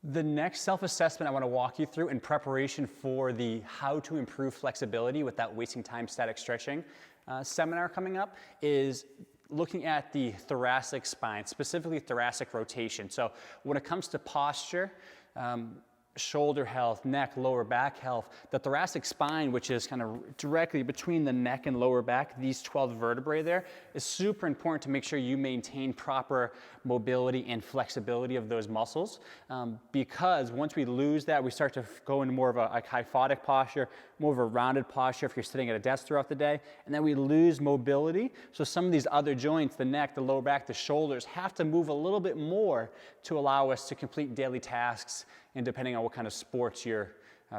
The next self-assessment I want to walk you through in preparation for the how to improve flexibility without wasting time static stretching seminar coming up is looking at the thoracic spine, specifically thoracic rotation. So when it comes to posture, shoulder health, neck, lower back health, the thoracic spine, which is kind of directly between the neck and lower back, these 12 vertebrae there, is super important to make sure you maintain proper mobility and flexibility of those muscles. Because once we lose that, we start to go into more of a kyphotic posture, more of a rounded posture if you're sitting at a desk throughout the day, and then we lose mobility. So some of these other joints, the neck, the lower back, the shoulders, have to move a little bit more to allow us to complete daily tasks, and depending on what kind of sports you're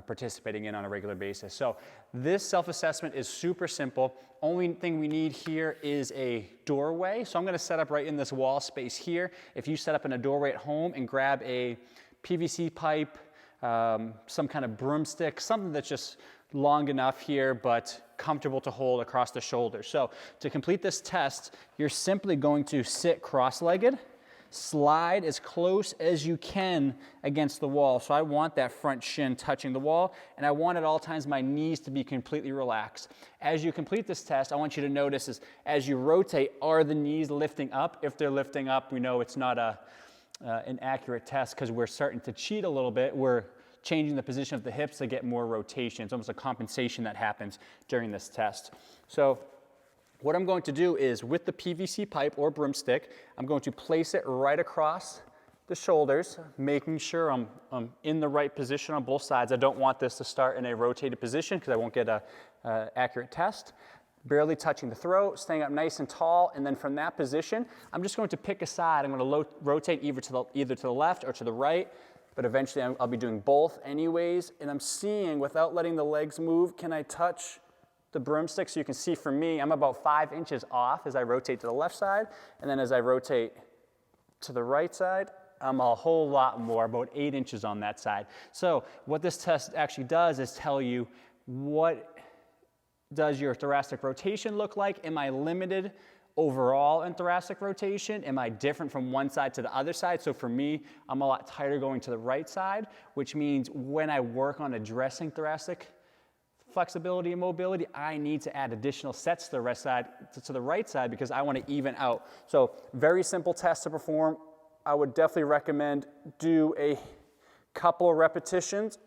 participating in on a regular basis. So this self-assessment is super simple. Only thing we need here is a doorway. So I'm gonna set up right in this wall space here. If you set up in a doorway at home and grab a PVC pipe, some kind of broomstick, something that's just long enough here but comfortable to hold across the shoulders. So to complete this test, you're simply going to sit cross-legged, slide as close as you can against the wall. So I want that front shin touching the wall, and I want at all times my knees to be completely relaxed. As you complete this test, I want you to notice is as you rotate, are the knees lifting up? If they're lifting up, we know it's not an accurate test because we're starting to cheat a little bit. We're changing the position of the hips to get more rotation. It's almost a compensation that happens during this test. So what I'm going to do is with the PVC pipe or broomstick, I'm going to place it right across the shoulders, making sure I'm in the right position on both sides. I don't want this to start in a rotated position because I won't get an accurate test. Barely touching the throat, staying up nice and tall, and then from that position, I'm just going to pick a side. I'm going to rotate either to the left or to the right, but eventually I'll be doing both anyways, and I'm seeing, without letting the legs move, can I touch the broomstick? So you can see for me, I'm about 5 inches off as I rotate to the left side, and then as I rotate to the right side, I'm a whole lot more, about 8 inches on that side. So what this test actually does is tell you, what does your thoracic rotation look like? Am I limited overall in thoracic rotation? Am I different from one side to the other side? So for me, I'm a lot tighter going to the right side, which means when I work on addressing thoracic flexibility and mobility, I need to add additional sets to the right side because I want to even out. So very simple test to perform. I would definitely recommend do a couple of repetitions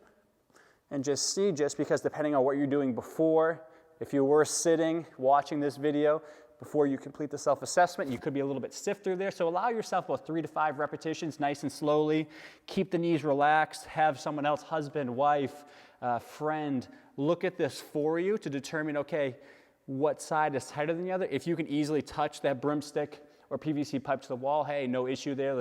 and just see, just because depending on what you're doing before, if you were sitting watching this video before you complete the self-assessment, you could be a little bit stiff through there. So allow yourself about 3 to 5 repetitions, nice and slowly. Keep the knees relaxed. Have someone else, husband, wife, friend, look at this for you to determine, okay, what side is tighter than the other. If you can easily touch that broomstick or PVC pipe to the wall, hey, no issue there.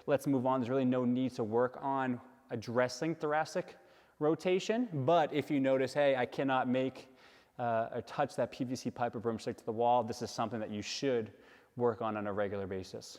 Let's move on. There's really no need to work on addressing thoracic rotation. But if you notice, hey, I cannot make or touch that PVC pipe or broomstick to the wall, this is something that you should work on a regular basis.